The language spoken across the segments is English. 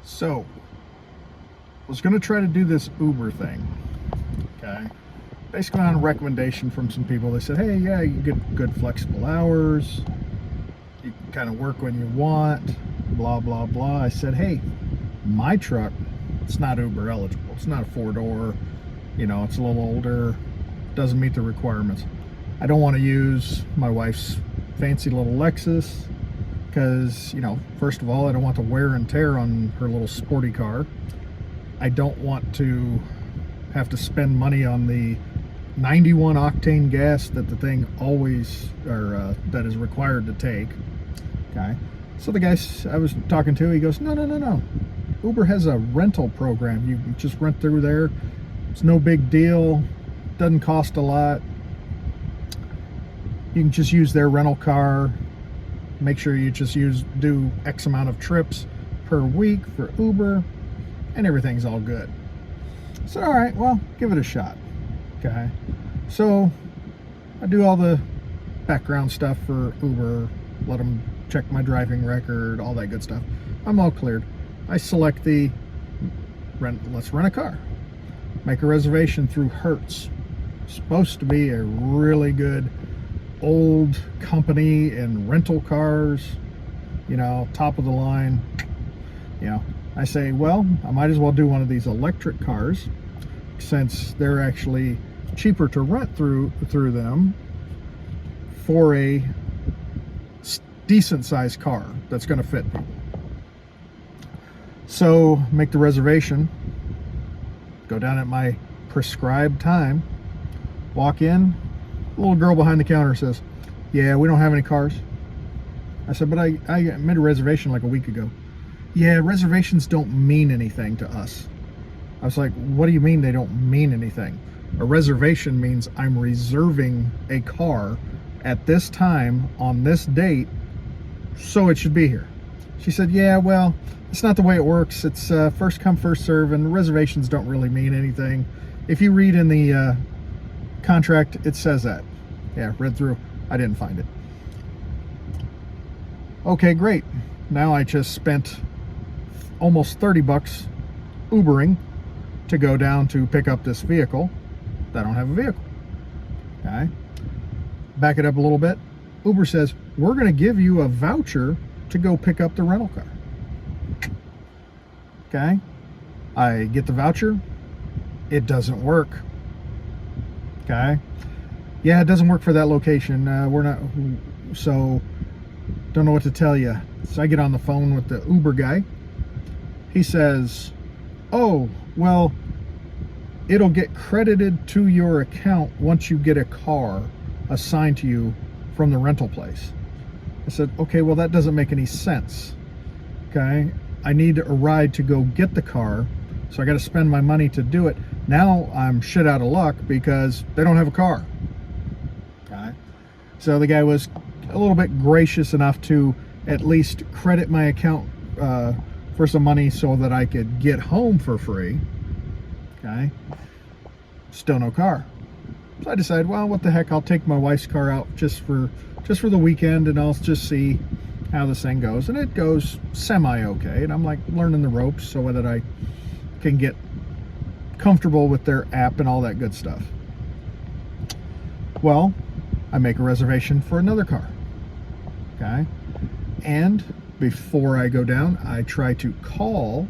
So, I was going to try to do this Uber thing, okay? Basically on a recommendation from some people. They said, hey, yeah, you get good flexible hours. You can kind of work when you want, blah, blah, blah. I said, hey, my truck, it's not Uber eligible. It's not a four-door, you know, it's a little older, doesn't meet the requirements. I don't want to use my wife's fancy little Lexus because, you know, first of all, I don't want the wear and tear on her little sporty car. I don't want to have to spend money on the 91 octane gas that the thing always, or that is required to take. Okay. So the guy I was talking to, he goes, no. Uber has a rental program. You just rent through there. It's no big deal. Doesn't cost a lot. You can just use their rental car. Make sure you just do X amount of trips per week for Uber, and everything's all good. So, all right, well, give it a shot. Okay. So I do all the background stuff for Uber, let them check my driving record, all that good stuff. I'm all cleared. I select the let's rent a car. Make a reservation through Hertz. Supposed to be a really good old company in rental cars, you know, top of the line. You know, I say, well, I might as well do one of these electric cars since they're actually cheaper to rent through them for a decent sized car that's going to fit people. So make the reservation, go down at my prescribed time, walk in. A little girl behind the counter says, yeah, we don't have any cars. I said, but I made a reservation like a week ago. Yeah, reservations don't mean anything to us. I was like, what do you mean they don't mean anything? A reservation means I'm reserving a car at this time on this date, so it should be here. She said, yeah, well, it's not the way it works. It's first come, first serve, and reservations don't really mean anything. If you read in the contract, it says that. Yeah, read through. I didn't find it. Okay, great. Now I just spent almost 30 bucks Ubering to go down to pick up this vehicle. I don't have a vehicle. Okay. Back it up a little bit. Uber says, we're going to give you a voucher to go pick up the rental car. Okay. I get the voucher. It doesn't work. Okay. Yeah, it doesn't work for that location. We're not, so don't know what to tell you. So I get on the phone with the Uber guy. He says, oh, well, it'll get credited to your account once you get a car assigned to you from the rental place. I said, okay, well, that doesn't make any sense. Okay. I need a ride to go get the car, so I got to spend my money to do it. Now I'm shit out of luck because they don't have a car. Okay. So the guy was a little bit gracious enough to at least credit my account for some money so that I could get home for free. Okay. Still no car. So I decided, well, what the heck, I'll take my wife's car out just for the weekend, and I'll just see how this thing goes. And it goes semi-okay, and I'm like learning the ropes so that I can get comfortable with their app and all that good stuff. Well, I make a reservation for another car. Okay. And before I go down, I try to call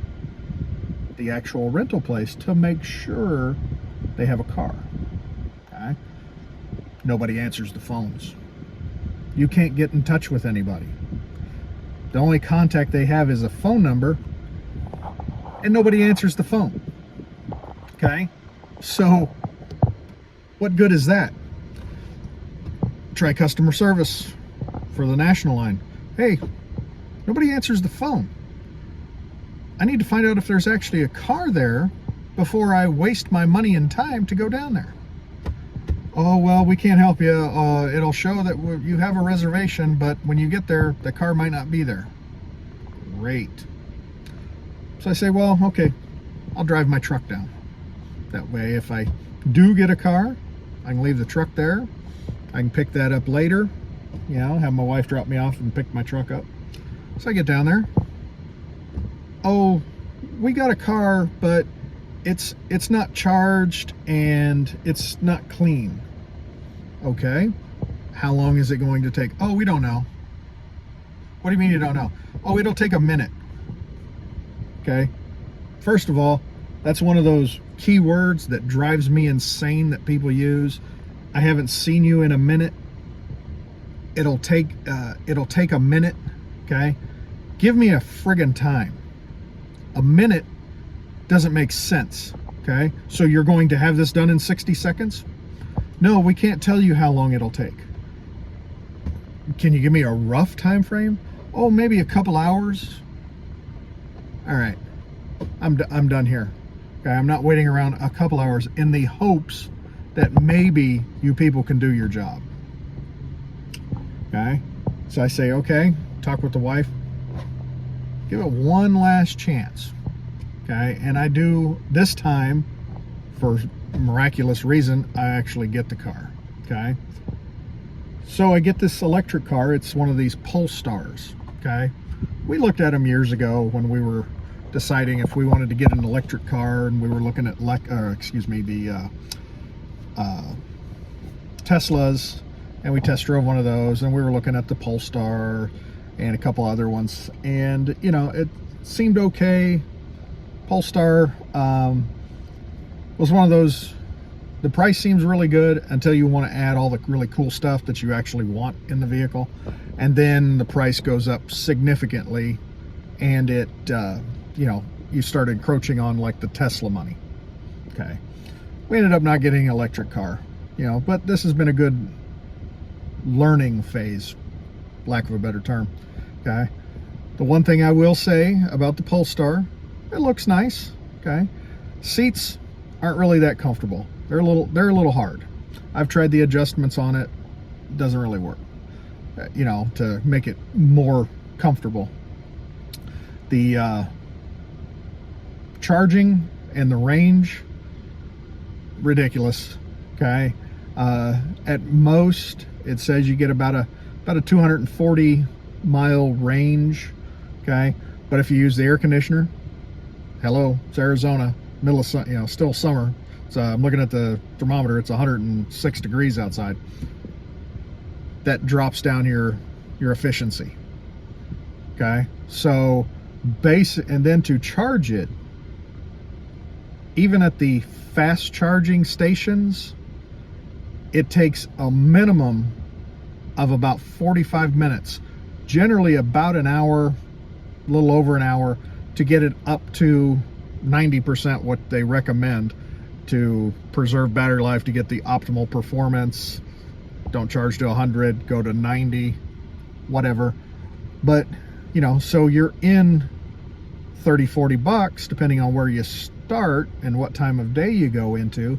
the actual rental place to make sure they have a car. Okay. Nobody answers the phones. You can't get in touch with anybody. The only contact they have is a phone number, and nobody answers the phone. Okay? So, what good is that? Try customer service for the national line. Hey, nobody answers the phone. I need to find out if there's actually a car there before I waste my money and time to go down there. Oh, well, we can't help you. It'll show that you have a reservation, but when you get there, the car might not be there. Great. So I say, well, okay, I'll drive my truck down. That way, if I do get a car, I can leave the truck there. I can pick that up later, you know, have my wife drop me off and pick my truck up. So I get down there. Oh, we got a car, but it's not charged and it's not clean. Okay, how long is it going to take? Oh, we don't know. What do you mean you don't know? Oh, it'll take a minute. Okay, first of all, that's one of those key words that drives me insane that people use. I haven't seen you in a minute. It'll take a minute. Okay, give me a friggin' time. A minute doesn't make sense. Okay, so you're going to have this done in 60 seconds? No, we can't tell you how long it'll take. Can you give me a rough time frame? Oh, maybe a couple hours. All right, I'm done here. Okay, I'm not waiting around a couple hours in the hopes that maybe you people can do your job. Okay, so I say, okay, talk with the wife, give it one last chance. Okay, and I do this time, for miraculous reason, I actually get the car. Okay, so I get this electric car. It's one of these Polestars. Okay, we looked at them years ago when we were deciding if we wanted to get an electric car, and we were looking at the Teslas, and we test drove one of those, and we were looking at the Polestar and a couple other ones, and you know, it seemed okay. Polestar was one of those, the price seems really good until you want to add all the really cool stuff that you actually want in the vehicle, and then the price goes up significantly, and it you know, you start encroaching on like the Tesla money. Okay, we ended up not getting an electric car, you know, but this has been a good learning phase, lack of a better term. Okay, the one thing I will say about the Polestar, it looks nice. Okay, seats aren't really that comfortable. They're a little hard. I've tried the adjustments on it. It doesn't really work, you know, to make it more comfortable. The charging and the range, ridiculous. Okay, at most it says you get about a 240 mile range. Okay, but if you use the air conditioner, hello, it's Arizona, middle of, you know, still summer. So I'm looking at the thermometer, it's 106 degrees outside. That drops down your efficiency. Okay, so and then to charge it, even at the fast charging stations, it takes a minimum of about 45 minutes, generally about an hour, a little over an hour, to get it up to 90%, what they recommend to preserve battery life, to get the optimal performance. Don't charge to 100, go to 90, whatever. But, you know, so you're in 30, 40 bucks, depending on where you start and what time of day you go into,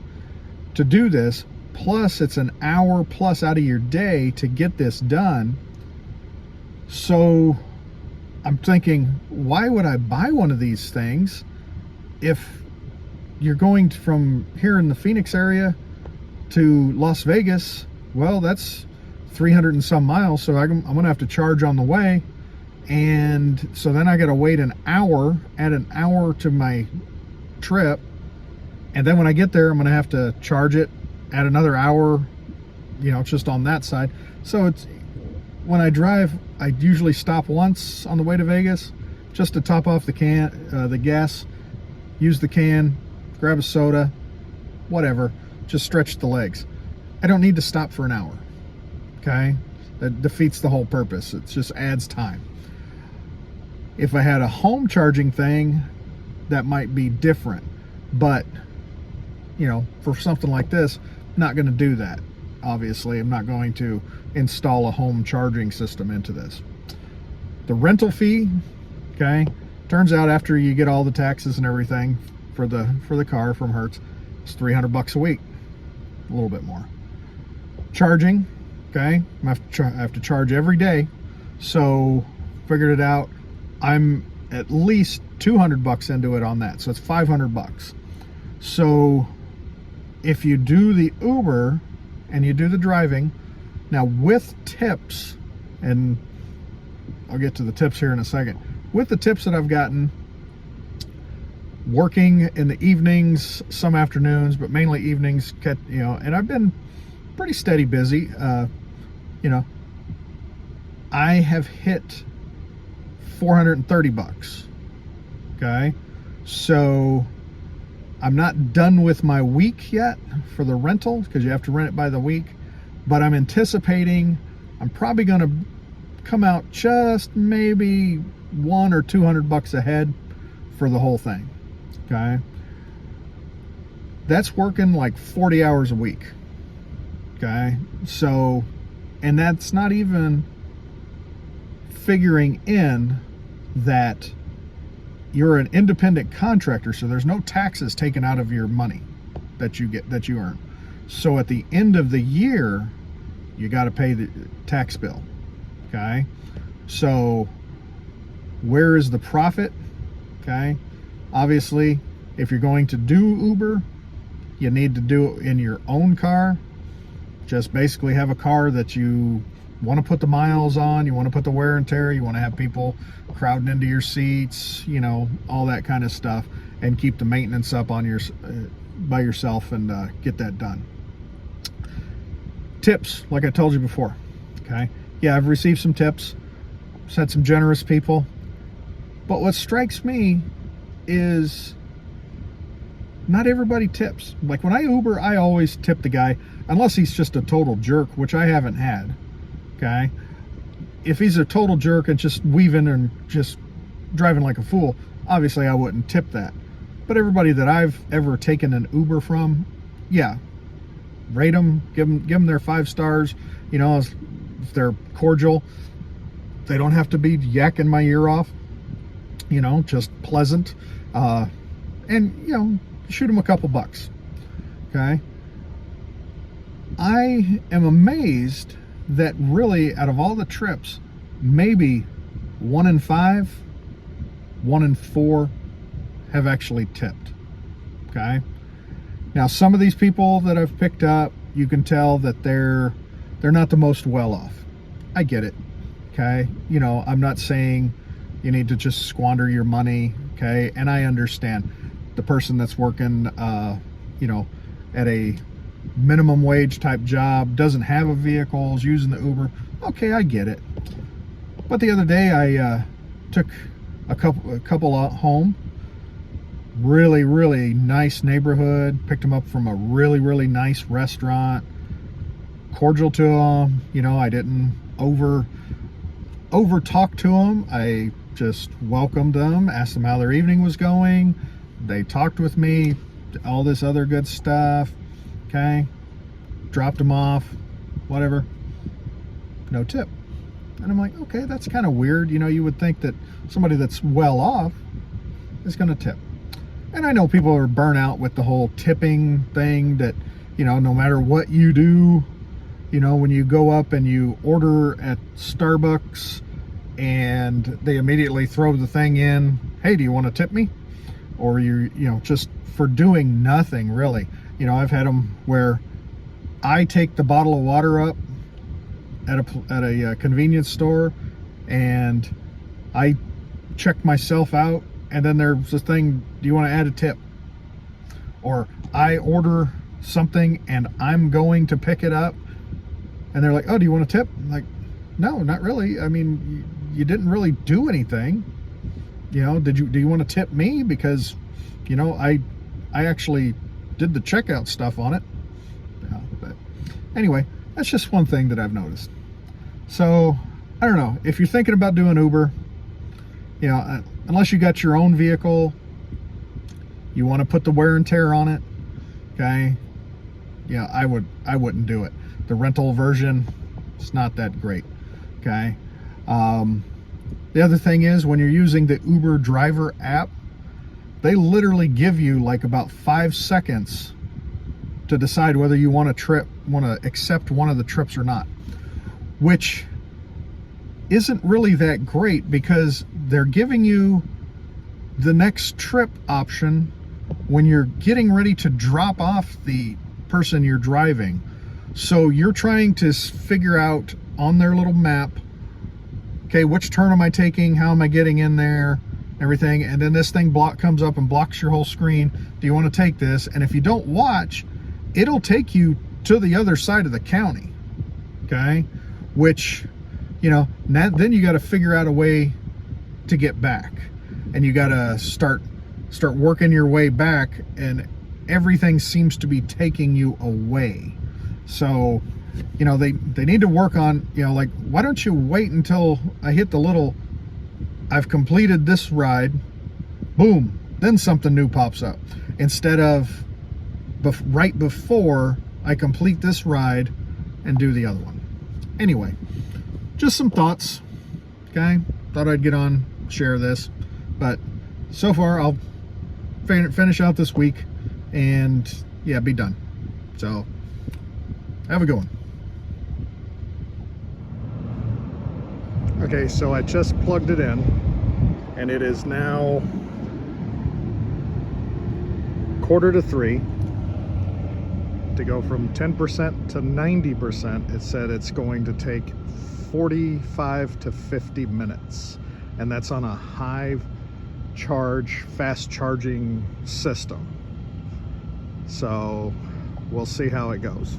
to do this. Plus, it's an hour plus out of your day to get this done. So I'm thinking, why would I buy one of these things if you're going from here in the Phoenix area to Las Vegas? Well, that's 300 and some miles, so I'm going to have to charge on the way. And so then I got to wait an hour, add an hour to my trip. And then when I get there, I'm going to have to charge it, add another hour, you know, just on that side. So it's, when I drive, I usually stop once on the way to Vegas just to top off the gas, use the can, grab a soda, whatever, just stretch the legs. I don't need to stop for an hour. Okay, that defeats the whole purpose. It just adds time. If I had a home charging thing, that might be different, but you know, for something like this, I'm not going to do that. Obviously, I'm not going to install a home charging system into this. The rental fee, okay, turns out after you get all the taxes and everything for the car from Hertz, it's 300 bucks a week, a little bit more. Charging, okay, I have to charge every day, so figured it out. I'm at least 200 bucks into it on that, so it's 500 bucks. So if you do the Uber and you do the driving, now with tips, and I'll get to the tips here in a second, with the tips that I've gotten, working in the evenings, some afternoons, but mainly evenings, you know, and I've been pretty steady busy. You know, I have hit 430 bucks. Okay. So I'm not done with my week yet for the rental, because you have to rent it by the week, but I'm anticipating I'm probably going to come out just maybe 100 or 200 bucks ahead for the whole thing. Okay. That's working like 40 hours a week. Okay. So, and that's not even figuring in that you're an independent contractor, so there's no taxes taken out of your money that you get, that you earn. So at the end of the year, you got to pay the tax bill. Okay. So where is the profit? Okay. Obviously, if you're going to do Uber, you need to do it in your own car. Just basically have a car that you want to put the miles on, you want to put the wear and tear, you want to have people crowding into your seats, you know, all that kind of stuff, and keep the maintenance up on your by yourself, and get that done. Tips, like I told you before. Okay. Yeah, I've received some tips, had some generous people, but what strikes me is not everybody tips. Like when I Uber, I always tip the guy, unless he's just a total jerk, which I haven't had. Okay. If he's a total jerk and just weaving and just driving like a fool, obviously I wouldn't tip that. But everybody that I've ever taken an Uber from, yeah, rate them, give them their 5 stars. You know, if they're cordial, they don't have to be yakking my ear off. You know, just pleasant, and you know, shoot them a couple bucks. Okay. I am amazed that really, out of all the trips, maybe 1 in 5, 1 in 4 have actually tipped. Okay. Now, some of these people that I've picked up, you can tell that they're not the most well off. I get it. Okay. You know, I'm not saying you need to just squander your money. Okay. And I understand the person that's working, you know, at a minimum wage type job, doesn't have a vehicle, is using the Uber. Okay, I get it. But the other day I took a couple out home. Really nice neighborhood. Picked them up from a really nice restaurant. Cordial to them. You know, I didn't over talk to them. I just welcomed them, asked them how their evening was going. They talked with me, all this other good stuff. Okay, dropped them off, whatever, no tip. And I'm like, okay, that's kind of weird. You know, you would think that somebody that's well off is going to tip. And I know people are burnt out with the whole tipping thing, that, you know, no matter what you do, you know, when you go up and you order at Starbucks and they immediately throw the thing in, hey, do you want to tip me? Or you know, just for doing nothing really. You know, I've had them where I take the bottle of water up at a convenience store and I check myself out, and then there's this thing, do you want to add a tip? Or I order something and I'm going to pick it up and they're like, oh, do you want a tip? I'm like, no, not really. I mean, you didn't really do anything. You know, do you want to tip me? Because, you know, I actually did the checkout stuff on it. Yeah, but anyway, that's just one thing that I've noticed. So I don't know, if you're thinking about doing Uber, you know, unless you got your own vehicle, you want to put the wear and tear on it. Okay. Yeah, I wouldn't do it. The rental version, it's not that great. Okay. The other thing is, when you're using the Uber driver app, they literally give you like about 5 seconds to decide whether you want to accept one of the trips or not, which isn't really that great, because they're giving you the next trip option when you're getting ready to drop off the person you're driving. So you're trying to figure out on their little map, okay, which turn am I taking? How am I getting in there? everything, and then this thing comes up and blocks your whole screen. Do you want to take this? And if you don't watch, it'll take you to the other side of the county, okay? Which, you know, then you got to figure out a way to get back, and you got to start working your way back, and everything seems to be taking you away. So, you know, they need to work on, you know, like, why don't you wait until I hit the little, I've completed this ride, boom, then something new pops up, instead of right before I complete this ride and do the other one. Anyway, just some thoughts, okay? Thought I'd get on, share this, but so far I'll finish out this week and yeah, be done. So have a good one. Okay, so I just plugged it in, and it is now 2:45. To go from 10% to 90%, it said it's going to take 45 to 50 minutes. And that's on a high charge, fast charging system. So we'll see how it goes.